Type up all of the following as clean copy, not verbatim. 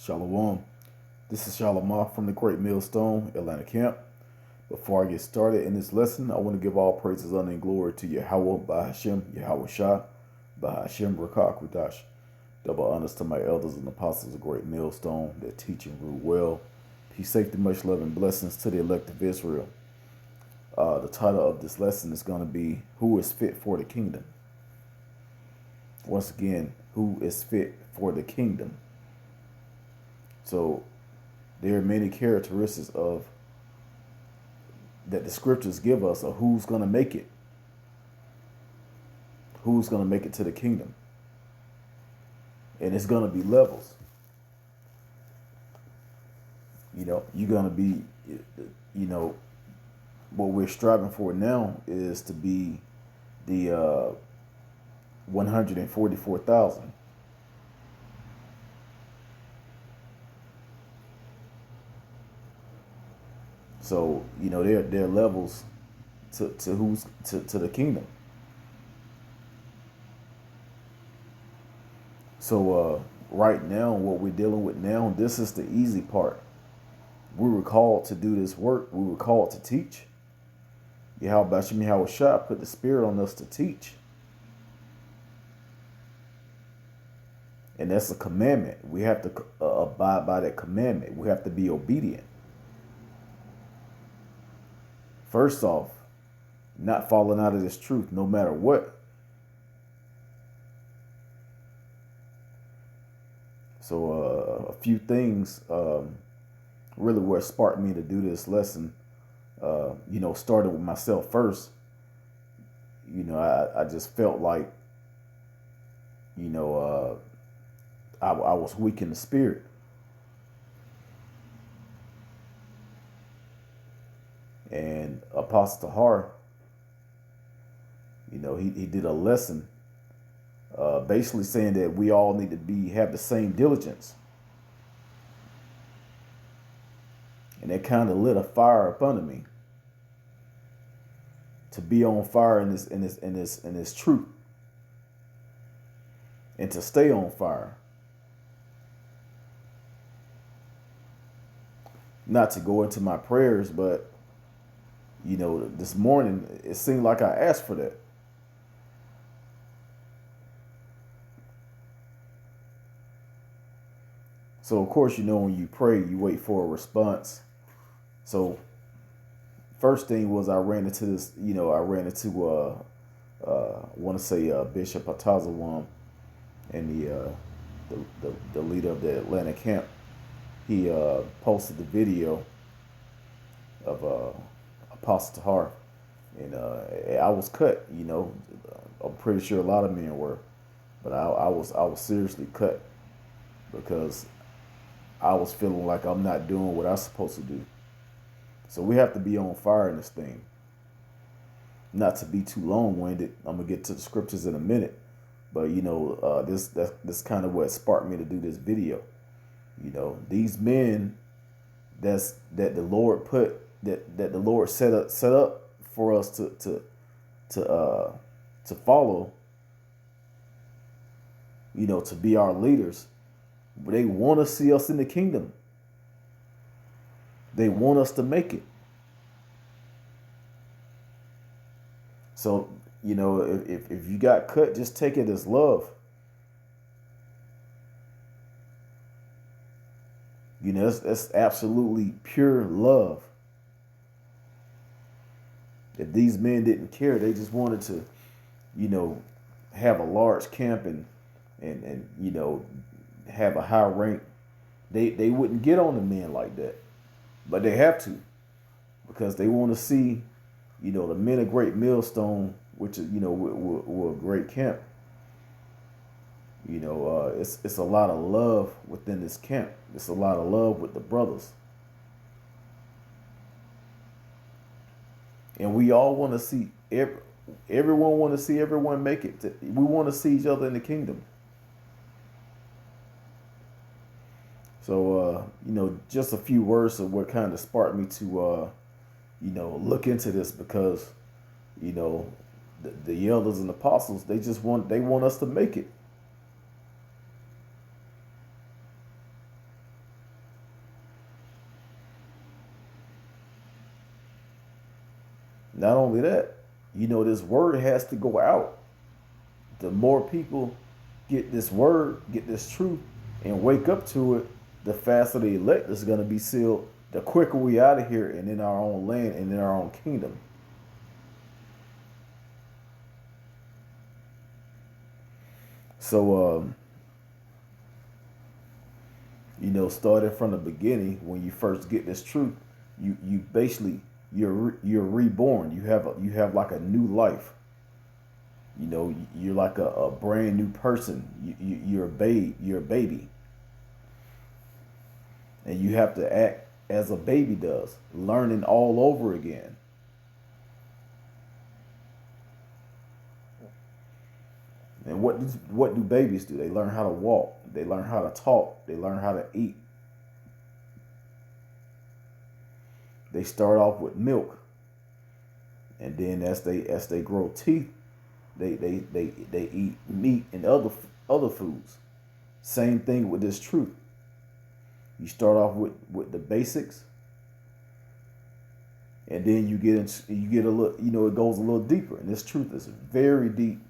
Shalom. This is Shalom from the Great Millstone, Atlanta Camp. Before I get started in this lesson, I want to give all praises, honor, and glory to Yahweh, Bahashem, Yahweh Shah, Bahashem, Rakak, Kudash. Double honors to my elders and apostles of Great Millstone that teach and rule well. Peace, safety, much love, and blessings to the elect of Israel. The title of this lesson is going to be Who is Fit for the Kingdom? Once again, who is fit for the kingdom? So there are many characteristics of that the scriptures give us of who's going to make it. Who's going to make it to the kingdom? And it's going to be levels. You're going to be, what we're striving for now is to be the 144,000. So, there are levels to who's to the kingdom. So right now, what we're dealing with now, this is the easy part. We were called to do this work. We were called to teach. Yahweh Shah put the spirit on us to teach. And that's a commandment. We have to abide by that commandment. We have to be obedient. First off, not falling out of this truth no matter what. So a few things really what sparked me to do this lesson, started with myself first. I just felt like, I was weak in the spirit. And Apostle Tahar, he did a lesson basically saying that we all need to have the same diligence. And that kind of lit a fire up under me to be on fire in this truth and to stay on fire. Not to go into my prayers, but this morning it seemed like I asked for that. So of course, when you pray, you wait for a response. So first thing was I ran into this, I want to say Bishop Atazawam and the leader of the Atlanta camp. He posted the video of Apostle Tahar, and I was cut. I'm pretty sure a lot of men were, but I was seriously cut because I was feeling like I'm not doing what I'm supposed to do. So we have to be on fire in this thing. Not to be too long-winded, I'm gonna get to the scriptures in a minute, but this kind of what sparked me to do this video. These men that the Lord put that the Lord set up for us to follow, to be our leaders. They want to see us in the kingdom. They want us to make it. So, if you got cut, just take it as love. That's absolutely pure love. If these men didn't care, they just wanted to, have a large camp and have a high rank, they wouldn't get on the men like that. But they have to, because they want to see, the men of Great Millstone, which is, we're a great camp. It's a lot of love within this camp. It's a lot of love with the brothers. And we all want to see, everyone want to see everyone make it. We want to see each other in the kingdom. So, just a few words of what kind of sparked me to, look into this, because, the elders and apostles, they want us to make it. Not only that, this word has to go out. The more people get this word, get this truth, and wake up to it, the faster the elect is going to be sealed, the quicker we out of here and in our own land and in our own kingdom. So, starting from the beginning, when you first get this truth, you basically you're reborn. You have like a new life. You're like a brand new person. You're a babe. You're a baby, and you have to act as a baby does, learning all over again. And what do babies do? They learn how to walk. They learn how to talk. They learn how to eat. They start off with milk, and then as they grow teeth, they eat meat and other foods. Same thing with this truth. You start off with the basics, and then you get a little, it goes a little deeper. And this truth is very deep.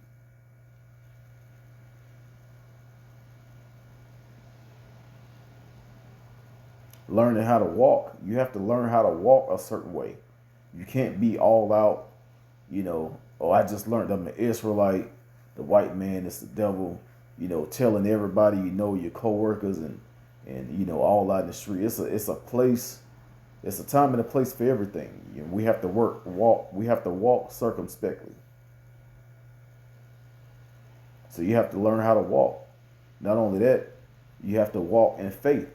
Learning how to walk. You have to learn how to walk a certain way. You can't be all out, I just learned I'm an Israelite, the white man is the devil, telling everybody, your coworkers and all out in the street. It's a place, it's a time and a place for everything. We have to walk circumspectly. So you have to learn how to walk. Not only that, you have to walk in faith.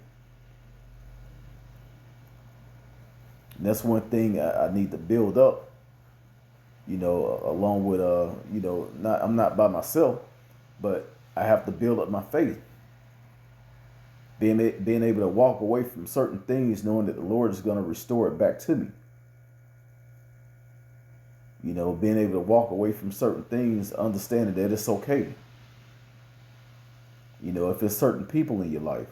And that's one thing I need to build up, along with, I'm not by myself, but I have to build up my faith. Being able to walk away from certain things, knowing that the Lord is going to restore it back to me. Being able to walk away from certain things, understanding that it's okay. If it's certain people in your life,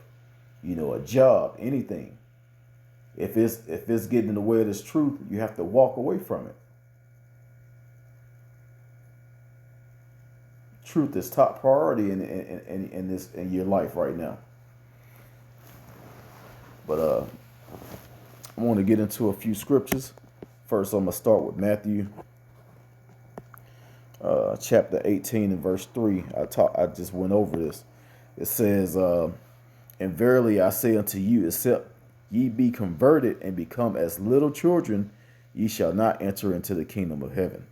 a job, anything. If it's getting in the way of this truth, you have to walk away from it. Truth is top priority in your life right now. But I want to get into a few scriptures. First, I'm gonna start with Matthew, chapter 18 and verse 3. I just went over this. It says, "And verily I say unto you, except ye be converted and become as little children, ye shall not enter into the kingdom of heaven."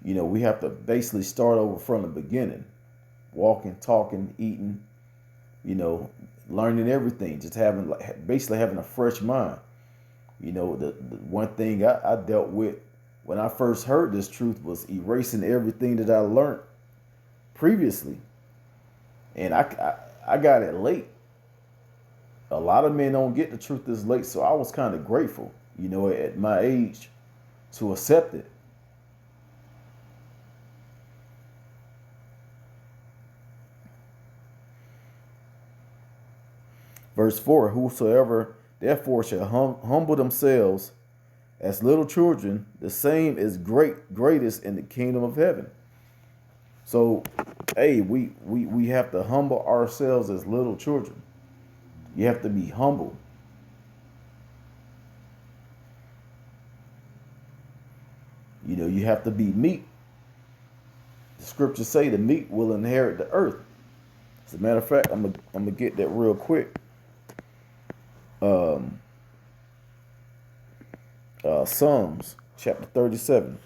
We have to basically start over from the beginning. Walking, talking, eating, learning everything. Just basically having a fresh mind. The one thing I dealt with when I first heard this truth was erasing everything that I learned previously. And I got it late. A lot of men don't get the truth this late, so I was kind of grateful, at my age, to accept it. Verse 4, "Whosoever therefore shall humble themselves as little children, the same is greatest in the kingdom of heaven." So, hey, we have to humble ourselves as little children. You have to be humble. You have to be meek. The scriptures say the meek will inherit the earth. As a matter of fact, I'm gonna get that real quick. Psalms chapter 37.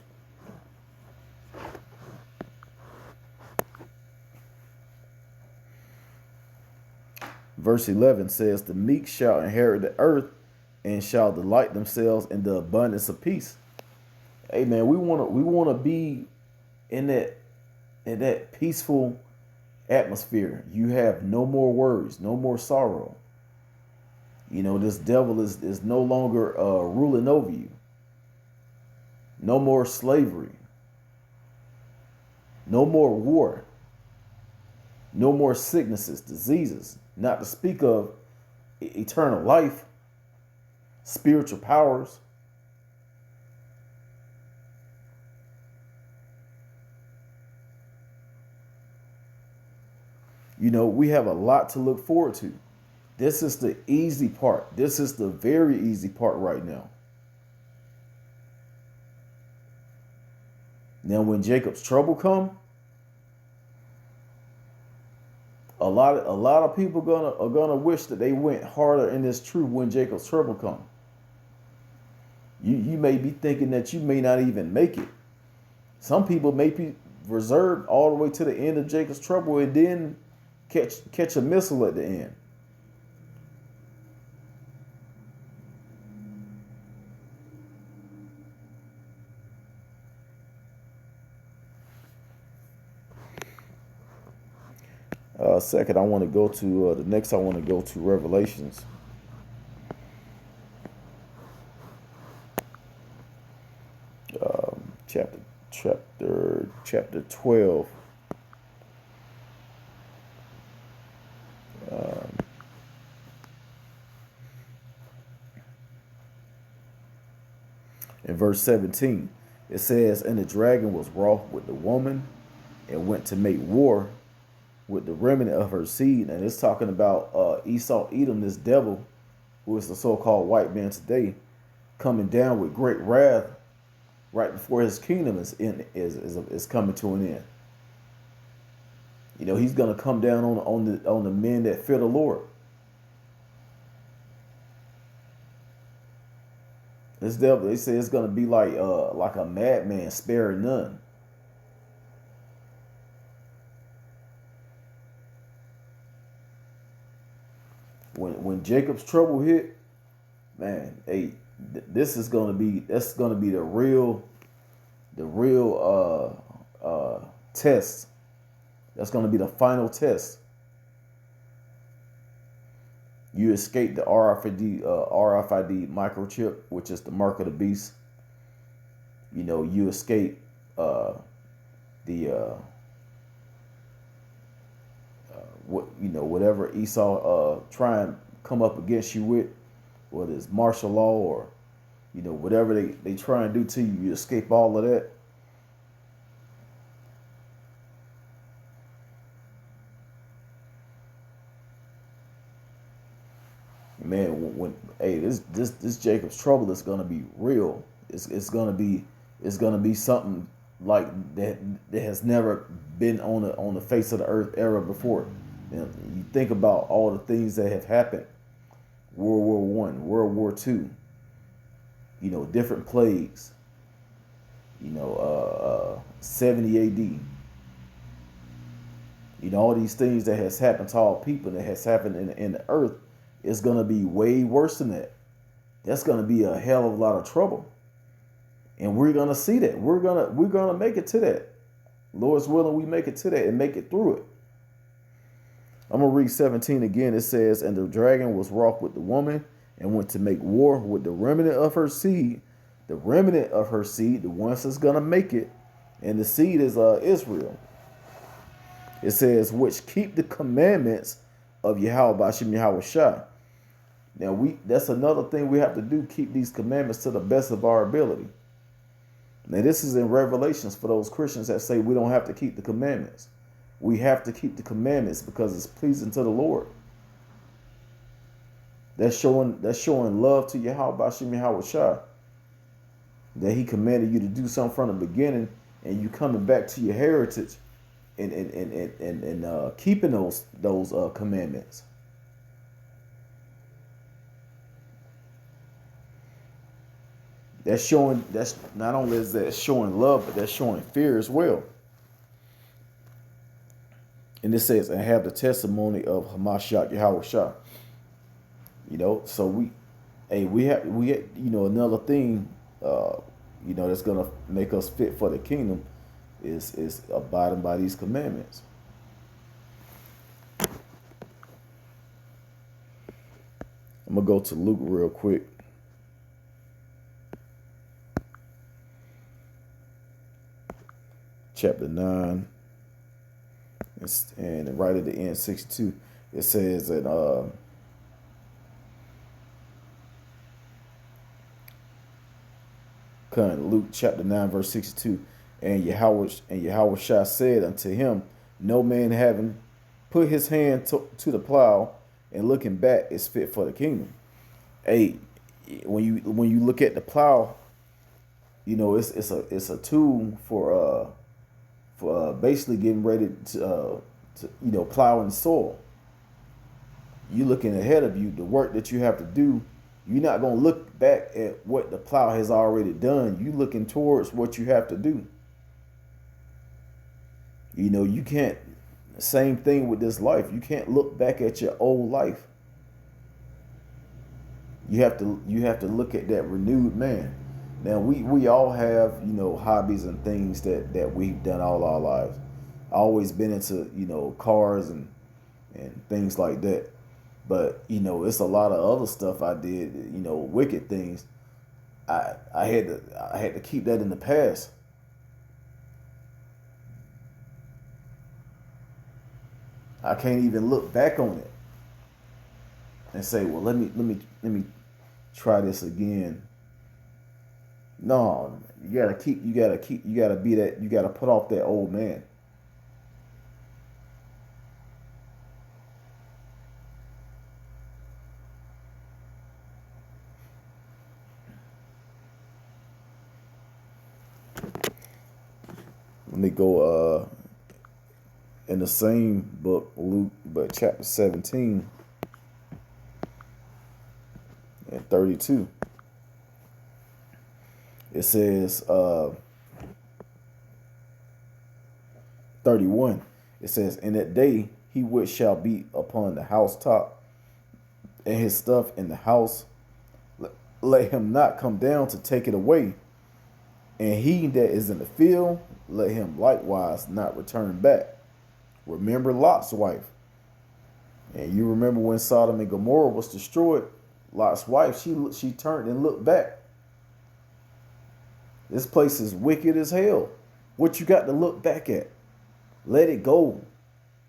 Verse 11 says, "The meek shall inherit the earth and shall delight themselves in the abundance of peace." Hey man, we wanna be in that peaceful atmosphere. You have no more worries, no more sorrow. This devil is no longer ruling over you. No more slavery. No more war. No more sicknesses, diseases. Not to speak of eternal life, spiritual powers. We have a lot to look forward to. This is the easy part. This is the very easy part right now. Now, when Jacob's trouble come, a lot of people are gonna wish that they went harder in this truth when Jacob's trouble come. You may be thinking that you may not even make it. Some people may be reserved all the way to the end of Jacob's trouble and then catch a missile at the end. Second, I want to go to the next. I want to go to Revelations. Chapter 12. In verse 17, it says, "And the dragon was wroth with the woman, and went to make war with the remnant of her seed." And it's talking about Esau, Edom, this devil, who is the so-called white man today, coming down with great wrath right before his kingdom is coming to an end. He's gonna come down on the men that fear the Lord. This devil, they say, it's gonna be like a madman, sparing none. When Jacob's trouble hit, man, that's gonna be the real test. That's gonna be the final test. You escape the RFID microchip, which is the mark of the beast. You escape whatever Esau try and come up against you with, whether it's martial law or whatever they try and do to you, you escape all of that. Man, this Jacob's trouble is gonna be real. It's gonna be something like that has never been on the face of the earth ever before. You think about all the things that have happened: World War I, World War II. Different plagues. 70 AD. All these things that has happened to all people, that has happened in the earth, is gonna be way worse than that. That's gonna be a hell of a lot of trouble, and we're gonna see that. We're gonna make it to that. Lord's willing, we make it to that and make it through it. I'm gonna read 17 again. It says, "And the dragon was wroth with the woman, and went to make war with the remnant of her seed." The remnant of her seed, the ones that's gonna make it, and the seed is Israel. It says, "Which keep the commandments of Yahweh Bashim Yahweh Shah." Now that's another thing we have to do: keep these commandments to the best of our ability. Now this is in Revelations for those Christians that say we don't have to keep the commandments. We have to keep the commandments because it's pleasing to the Lord. That's showing love to Yahweh Bashim Yahweh Shah. That He commanded you to do something from the beginning, and you coming back to your heritage and keeping those commandments. That's not only is that showing love, but that's showing fear as well. And it says, "And have the testimony of Hamashiach Yahweh Shah." So we have another thing that's gonna make us fit for the kingdom is abiding by these commandments. I'm gonna go to Luke real quick. Chapter 9, and right at the end, 62, it says that Luke chapter 9 verse 62, and Yahweh Shah said unto him, "No man having put his hand to the plow and looking back is fit for the kingdom. Hey, when you look at the plow, it's a tool for basically getting ready to plowing soil. You looking ahead of you, the work that you have to do. You're not gonna look back at what the plow has already done. You looking towards what you have to do. You can't. Same thing with this life. You can't look back at your old life. You have to look at that renewed man. Now we all have hobbies and things that we've done all our lives. Always been into cars and things like that. But it's a lot of other stuff I did. Wicked things. I had to keep that in the past. I can't even look back on it and say, well, let me try this again. No, you gotta be that. You gotta put off that old man. Let me go in the same book, Luke, but chapter 17 and 32. It says 31. It says, "In that day he which shall be upon the housetop, and his stuff in the house, let him not come down to take it away. And he that is in the field, let him likewise not return back." Remember Lot's wife. And you remember when Sodom and Gomorrah was destroyed, Lot's wife, she turned and looked back. This place is wicked as hell. What you got to look back at? Let it go.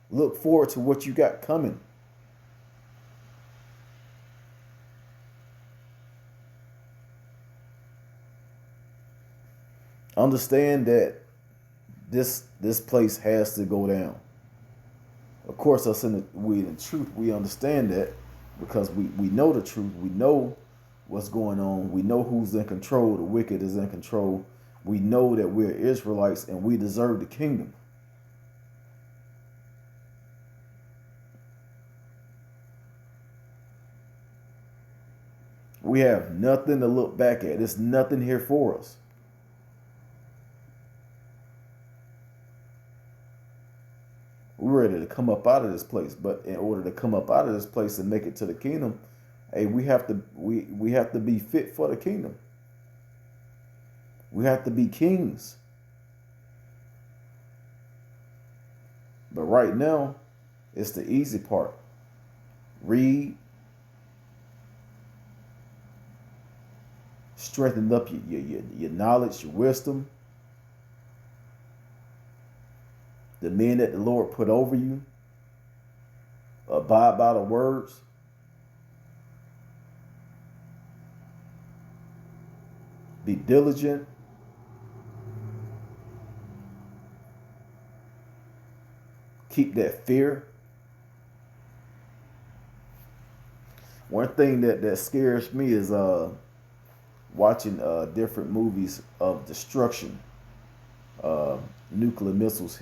Look forward to what you got coming. Understand that this place has to go down. Of course, us in the truth, we understand that because we know the truth. We know what's going on. We know who's in control. The wicked is in control. We know that we're Israelites and we deserve the kingdom. We have nothing to look back at. There's nothing here for us. We're ready to come up out of this place, but in order to come up out of this place and make it to the kingdom, hey, we have to be fit for the kingdom. We have to be kings. But right now, it's the easy part. Read, strengthen up your knowledge, your wisdom. The men that the Lord put over you, abide by the words. Be diligent. Keep that fear. One thing that scares me is watching different movies of destruction. Nuclear missiles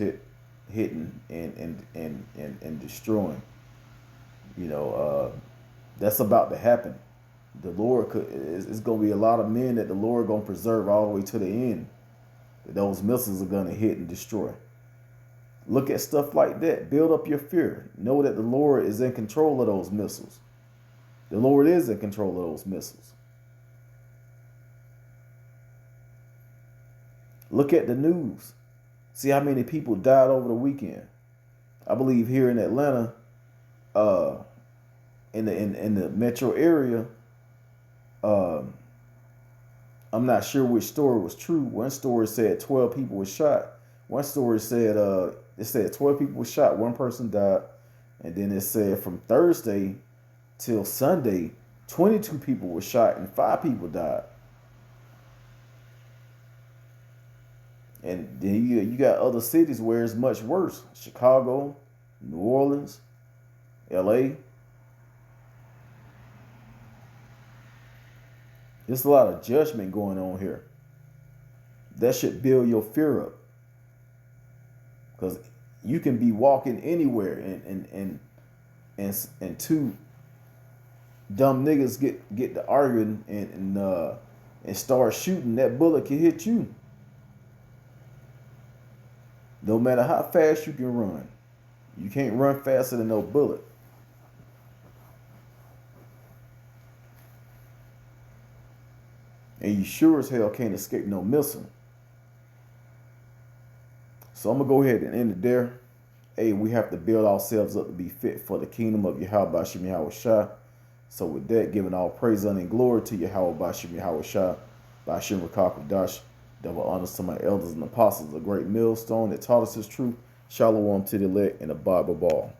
hitting and destroying. That's about to happen. The Lord it's going to be a lot of men that the Lord going to preserve all the way to the end. That those missiles are going to hit and destroy. Look at stuff like that. Build up your fear. Know that the Lord is in control of those missiles. The Lord is in control of those missiles. Look at the news. See how many people died over the weekend. I believe here in Atlanta, in the metro area, I'm not sure which story was true. One story said 12 people were shot. One story said it said 12 people were shot, one person died, and then it said from Thursday till Sunday, 22 people were shot and 5 people died. And then you got other cities where it's much worse. Chicago, New Orleans, LA. There's a lot of judgment going on here. That should build your fear up. Because you can be walking anywhere and two dumb niggas get to arguing and start shooting. That bullet can hit you. No matter how fast you can run. You can't run faster than no bullet. And you sure as hell can't escape no missile. So I'm going to go ahead and end it there. Hey, we have to build ourselves up to be fit for the kingdom of Yahweh Bashim Yahweh Shah. So with that, giving all praise, honor, and glory to Yahweh Bashim Yahweh Shah, Bashim Rakakadash, double honors to my elders and apostles, a great millstone that taught us his truth. Shalom to the elect and the Bible ball.